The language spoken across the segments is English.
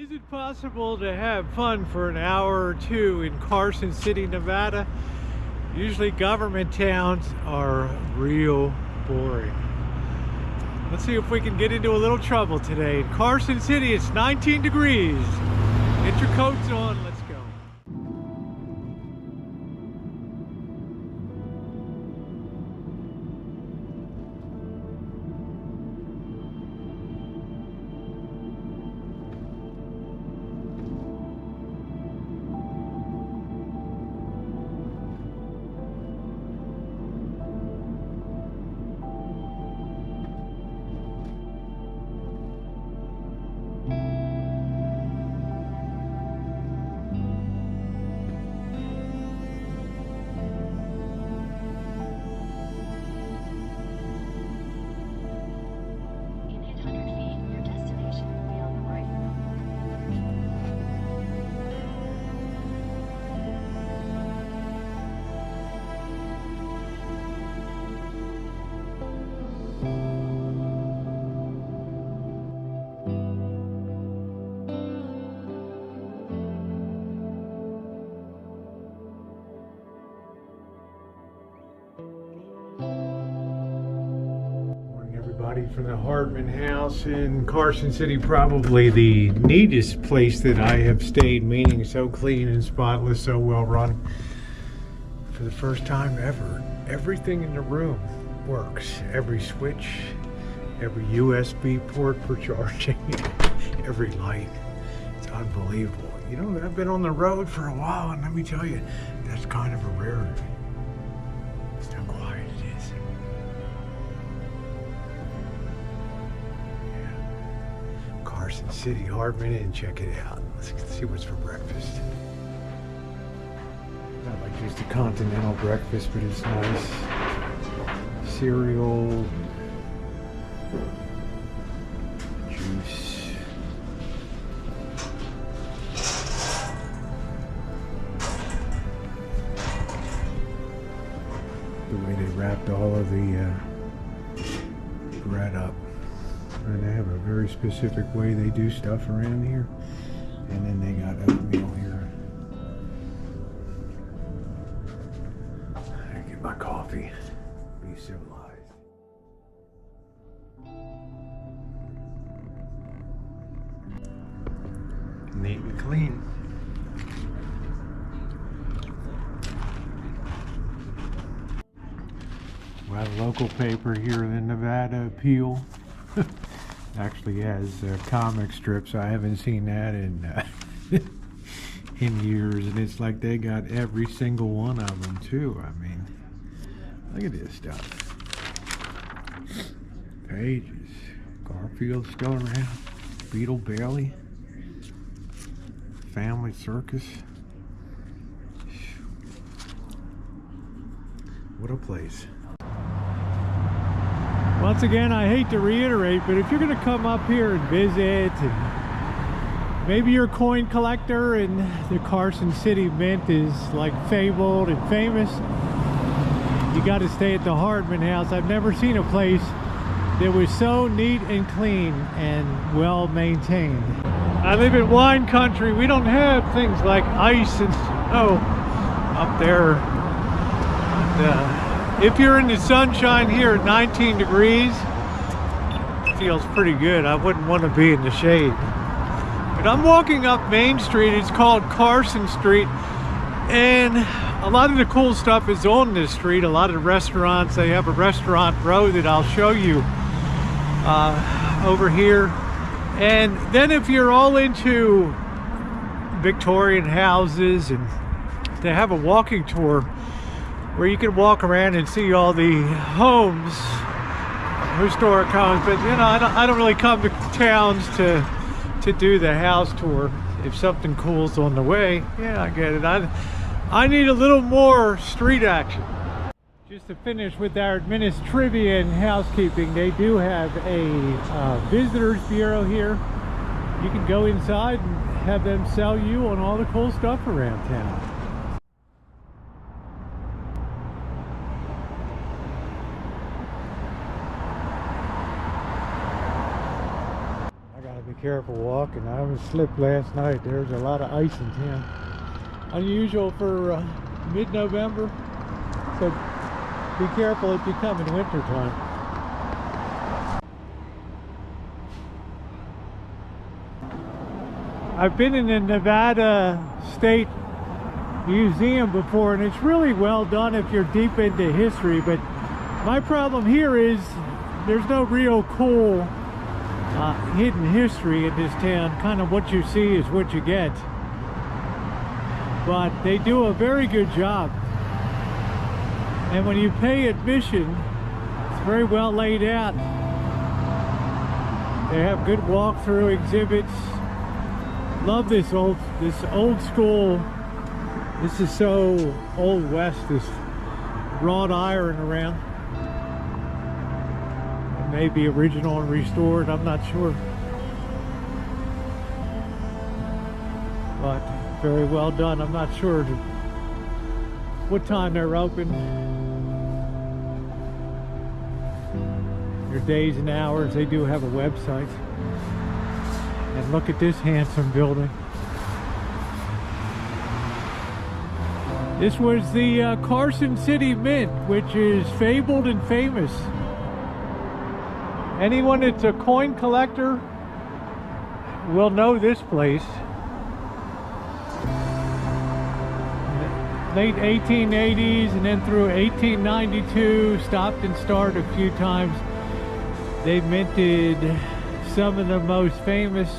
Is it possible to have fun for an hour or two in Carson City, Nevada? Usually government towns are real boring. Let's see if we can get into a little trouble today. In Carson City, it's 19 degrees. Get your coats on, let's go. From the Hardman House in Carson City, probably the neatest place that I have stayed, meaning so clean and spotless, so well run. For the first time ever, everything in the room works. Every switch, every USB port for charging, every light. It's unbelievable. You know, I've been on the road for a while, and let me tell you, that's kind of a rarity. It's how quiet it is. Carson City, Hardman Inn, check it out. Let's see what's for breakfast. Not like just a continental breakfast, but it's nice. Cereal, juice. The way they wrapped all of the bread up. And they have a very specific way they do stuff around here. And then they got oatmeal here. I get my coffee. Be civilized. Neat and clean. We have a local paper here, the Nevada Appeal. Actually has comic strips. I haven't seen that in years, and it's like they got every single one of them too. I mean, look at this stuff. Pages. Garfield's still around. Beetle Bailey. Family Circus. What a place. Once again, I hate to reiterate, but if you're going to come up here and visit, and maybe you're a coin collector and the Carson City Mint is like fabled and famous, you got to stay at the Hardman House. I've never seen a place that was so neat and clean and well maintained. I live in wine country. We don't have things like ice and snow up there. If you're in the sunshine here at 19 degrees, it feels pretty good. I wouldn't want to be in the shade. But I'm walking up Main Street. It's called Carson Street. And a lot of the cool stuff is on this street. A lot of restaurants. They have a restaurant row that I'll show you over here. And then if you're all into Victorian houses, and they have a walking tour where you can walk around and see all the homes, historic homes. But you know, I don't really come to towns to do the house tour. If something cool's on the way, yeah, I get it. I need a little more street action. Just to finish with our trivia and housekeeping, they do have a visitors bureau here. You can go inside and have them sell you on all the cool stuff around town. careful walking. I was slipped last night. There's a lot of ice in town. Unusual for mid-November, so be careful if you come in winter time. I've been in the Nevada State Museum before, and it's really well done if you're deep into history, but my problem here is there's no real cool hidden history in this town. Kind of what you see is what you get, but they do a very good job, and when you pay admission, it's very well laid out. They have good walkthrough exhibits. Love this old school. This is so old west, this wrought iron around. It may be original and restored, I'm not sure, but very well done. I'm not sure what time they're open, their days and hours. They do have a website. And look at this handsome building. This was the Carson City Mint, which is fabled and famous. Anyone that's a coin collector will know this place. Late 1880s and then through 1892, stopped and started a few times. They minted some of the most famous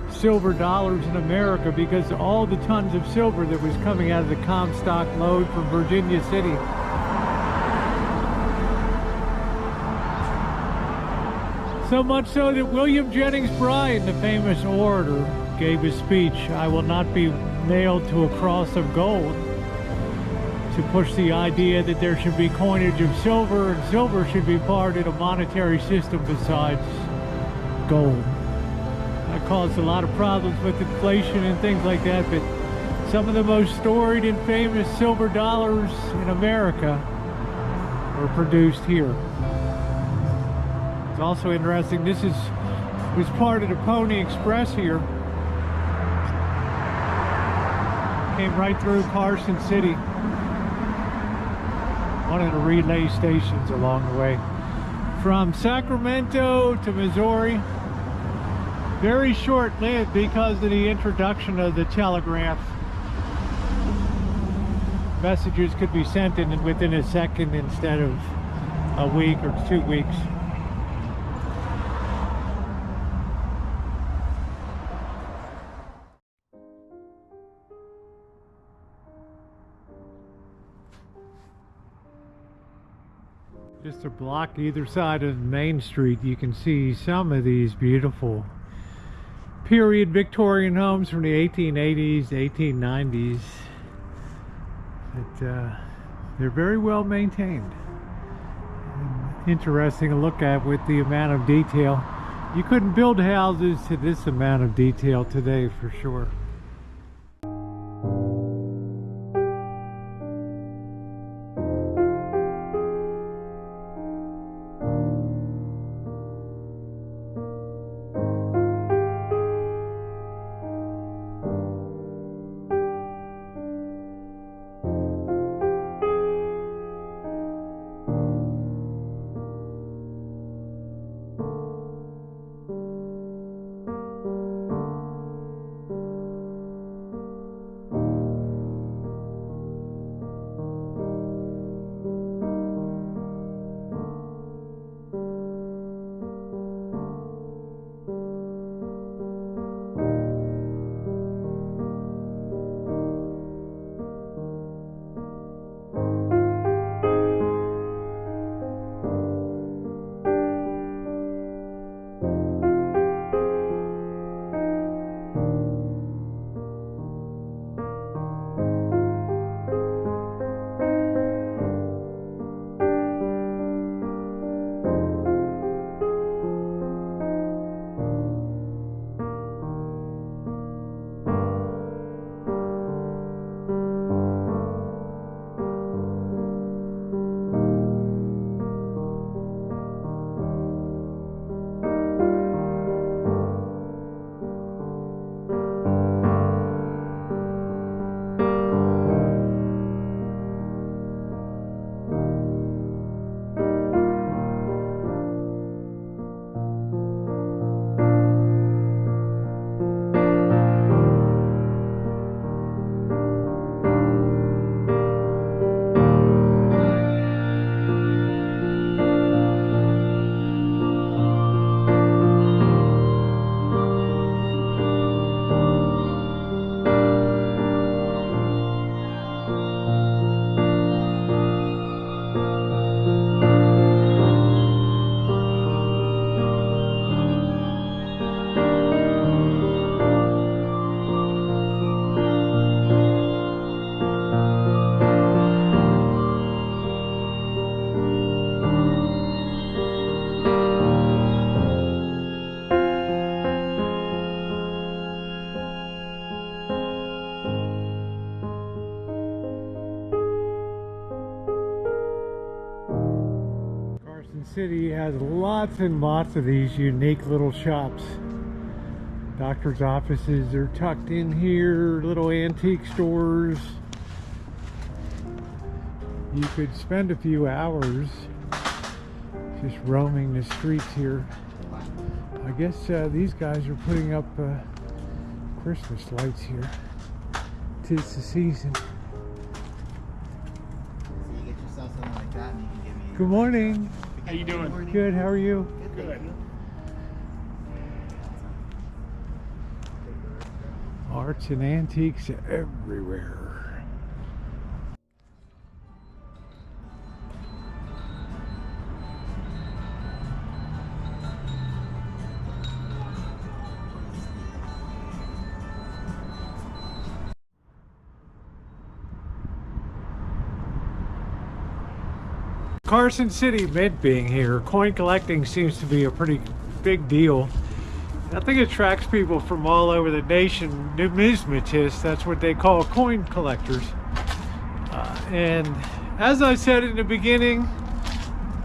silver dollars in America because of all the tons of silver that was coming out of the Comstock lode from Virginia City. So much so that William Jennings Bryan, the famous orator, gave a speech, "I will not be nailed to a cross of gold," to push the idea that there should be coinage of silver, and silver should be part of a monetary system besides gold. That caused a lot of problems with inflation and things like that, but some of the most storied and famous silver dollars in America were produced here. It's also interesting, this was part of the Pony Express here. Came right through Carson City. One of the relay stations along the way. From Sacramento to Missouri. Very short-lived because of the introduction of the telegraph. Messages could be sent in within a second instead of a week or 2 weeks. Just a block either side of Main Street, you can see some of these beautiful period Victorian homes from the 1880s, 1890s. They're very well maintained. And interesting to look at with the amount of detail. You couldn't build houses to this amount of detail today for sure. City has lots and lots of these unique little shops. Doctor's offices are tucked in here, little antique stores. You could spend a few hours just roaming the streets here. I guess these guys are putting up Christmas lights here. 'Tis the season. So you get yourself something like that and you can give me... Good morning. How you doing? Good, how are you? Good. Thank you. Arts and antiques everywhere. Carson City Mint being here, coin collecting seems to be a pretty big deal. I think it attracts people from all over the nation, numismatists, that's what they call coin collectors. And as I said in the beginning,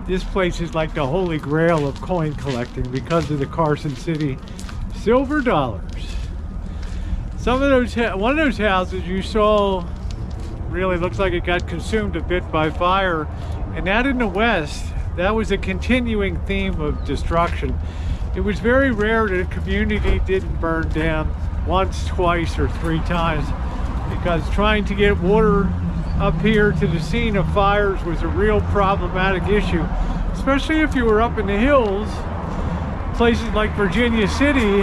this place is like the holy grail of coin collecting because of the Carson City silver dollars. Some of those, one of those houses you saw really looks like it got consumed a bit by fire. And that in the West, that was a continuing theme of destruction. It was very rare that a community didn't burn down once, twice, or 3 times, because trying to get water up here to the scene of fires was a real problematic issue, especially if you were up in the hills, places like Virginia City,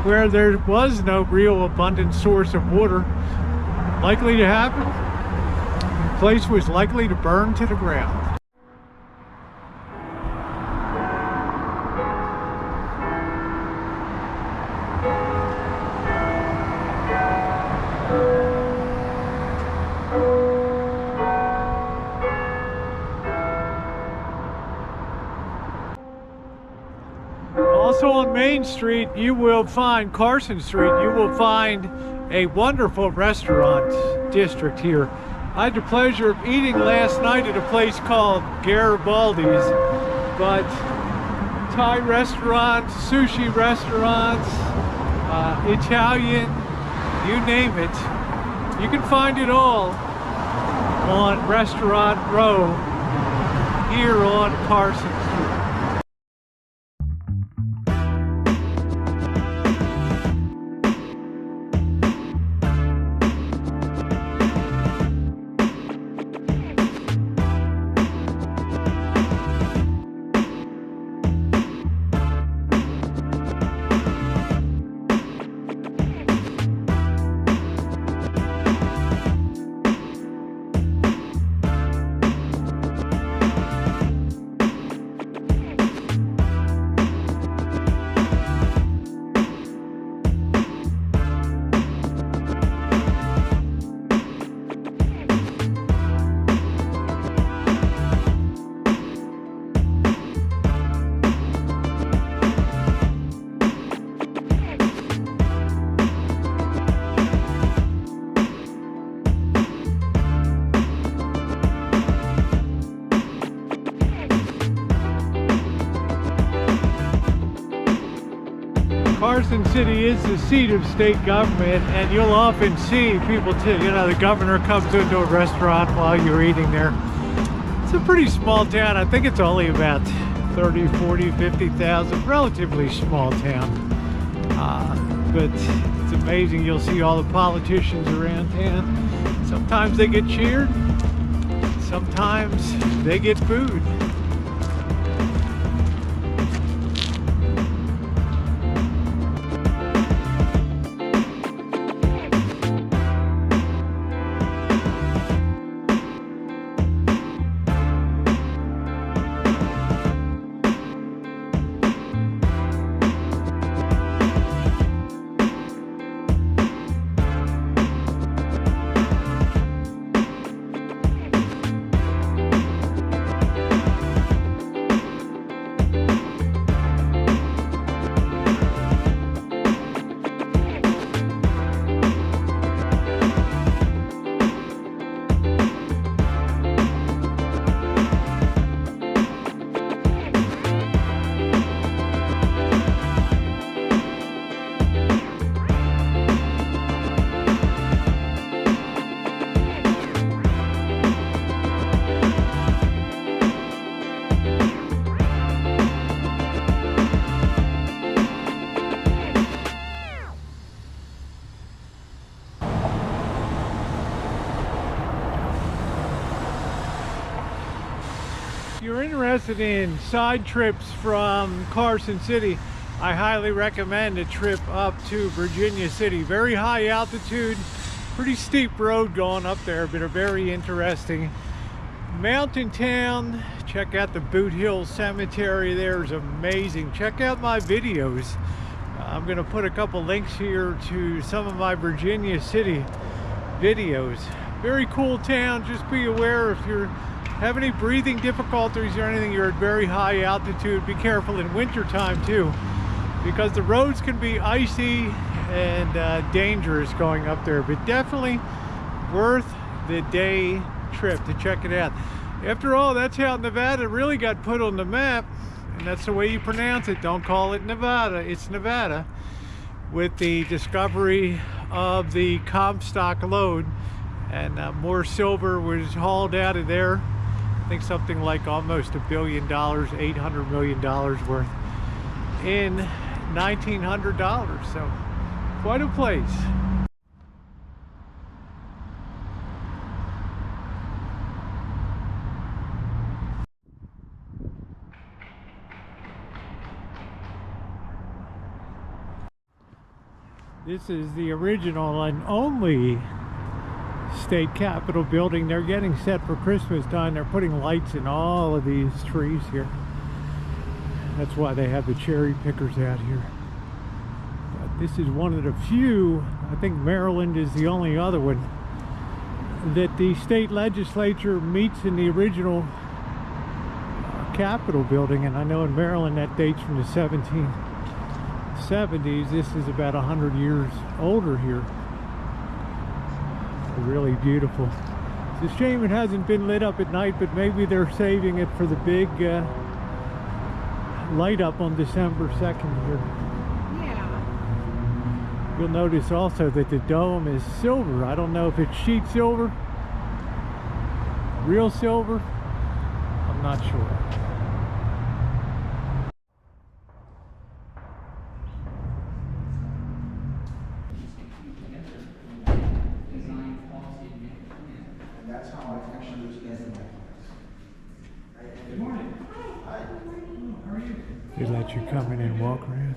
where there was no real abundant source of water likely to happen. The place was likely to burn to the ground. Also on Main Street, you will find, Carson Street, you will find a wonderful restaurant district here. I had the pleasure of eating last night at a place called Garibaldi's, but Thai restaurants, sushi restaurants, Italian, you name it. You can find it all on Restaurant Row here on Carson Street. Carson City is the seat of state government, and you'll often see people, the governor comes into a restaurant while you're eating there. It's a pretty small town. I think it's only about 30, 40, 50,000, relatively small town. But it's amazing. You'll see all the politicians around town. Sometimes they get cheered, sometimes they get booed. you're interested in side trips from Carson City, I highly recommend a trip up to Virginia City. Very high altitude, pretty steep road going up there, but a very interesting mountain town. Check out the Boot Hill Cemetery there is amazing. Check out my videos. I'm going to put a couple links here to some of my Virginia City videos. Very cool town. Just be aware if you have any breathing difficulties or anything, you're at very high altitude. Be careful in winter time too, because the roads can be icy and dangerous going up there, but definitely worth the day trip to check it out. After all, that's how Nevada really got put on the map, and that's the way you pronounce it. Don't call it Nevada, it's Nevada, with the discovery of the Comstock lode, and more silver was hauled out of there. I think something like almost $1 billion, $800 million worth in $1,900. So quite a place. This is the original and only state capitol building. They're getting set for Christmas time. They're putting lights in all of these trees here. That's why they have the cherry pickers out here. But this is one of the few, I think Maryland is the only other one, that the state legislature meets in the original Capitol building. And I know in Maryland that dates from the 1770s. This is about 100 years older here. Really beautiful. It's a shame it hasn't been lit up at night, but maybe they're saving it for the big light up on December 2nd here. Yeah. You'll notice also that the dome is silver. I don't know if it's sheet silver, real silver, I'm not sure. That's how I actually understand my class. Good morning. Hi. How are you? They let you come in and walk around.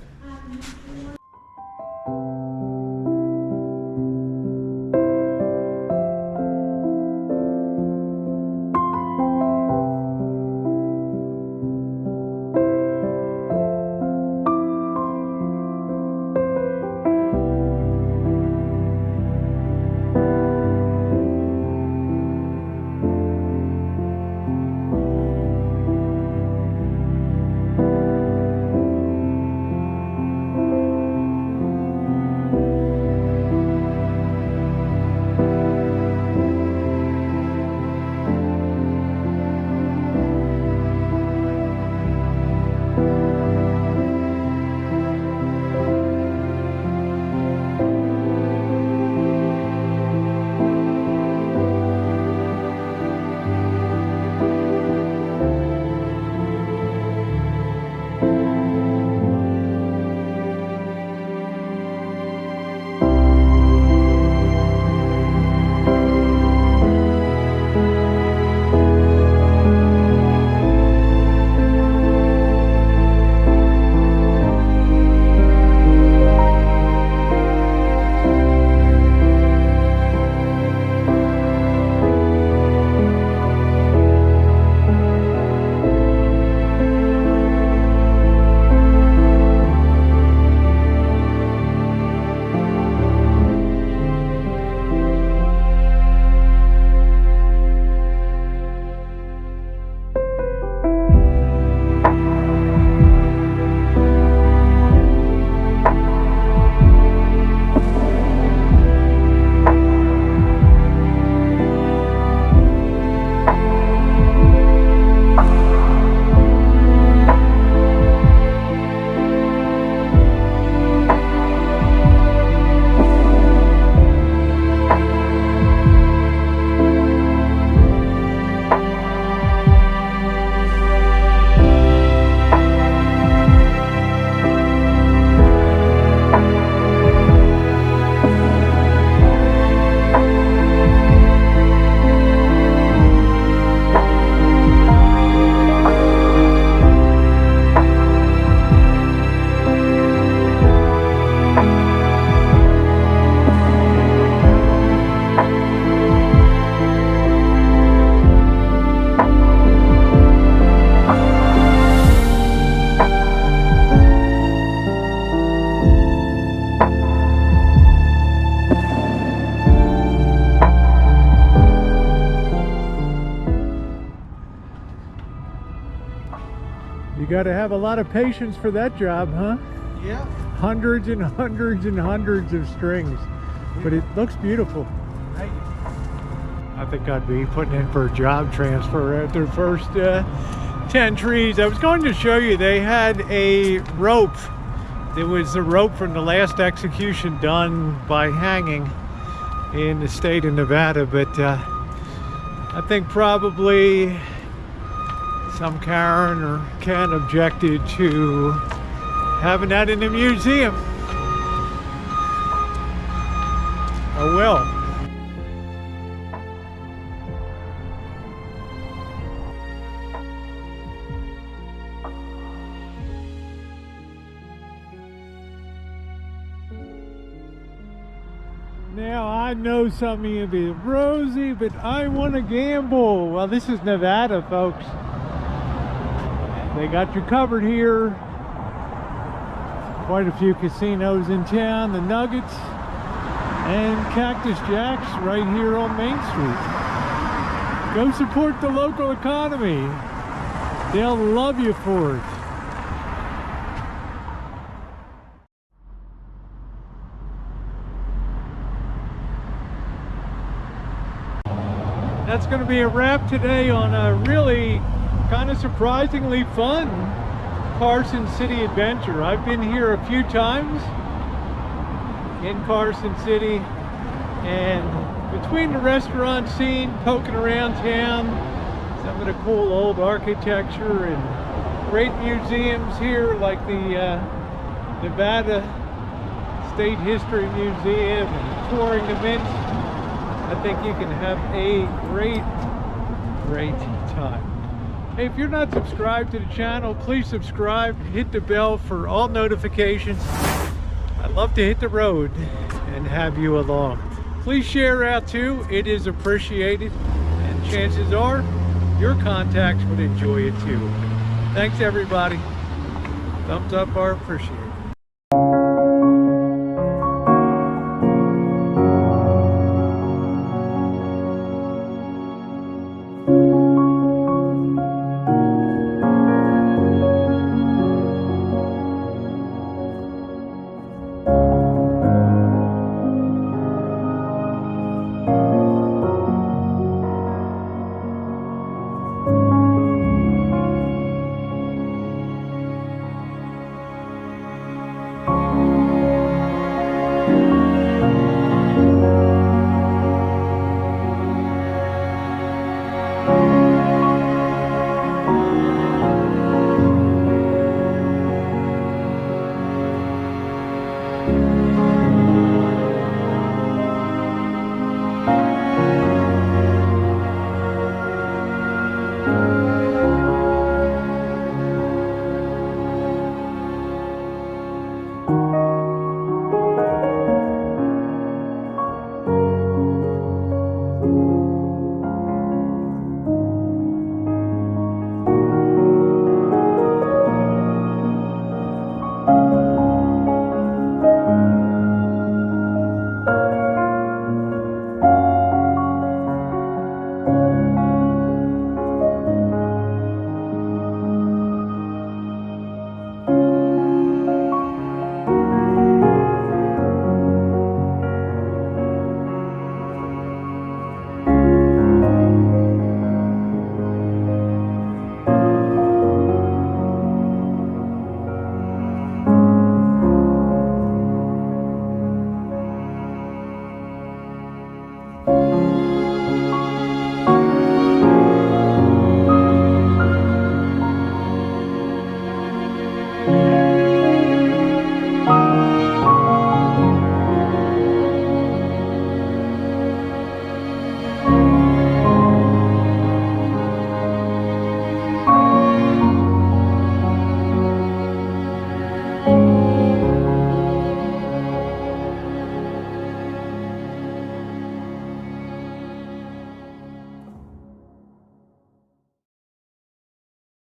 got to have a lot of patience for that job, huh? Yeah. Hundreds and hundreds and hundreds of strings. But it looks beautiful. Thank you. I think I'd be putting in for a job transfer after the first 10 trees. I was going to show you, they had a rope. It was the rope from the last execution done by hanging in the state of Nevada, but I think probably some Karen or Ken objected to having that in the museum. Oh well. Now I know some of you be Rosie, but I want to gamble. Well, this is Nevada, folks. They got you covered here. Quite a few casinos in town, the Nuggets and Cactus Jack's right here on Main Street. Go support the local economy. They'll love you for it. That's going to be a wrap today on a really kind of surprisingly fun Carson City adventure. I've been here a few times in Carson City, and between the restaurant scene, poking around town, some of the cool old architecture and great museums here like the Nevada State History Museum and touring events, I think you can have a great time. Hey, if you're not subscribed to the channel, please subscribe, hit the bell for all notifications. I'd love to hit the road and have you along. Please share out too, it is appreciated, and chances are your contacts would enjoy it too. Thanks everybody. Thumbs up are appreciated.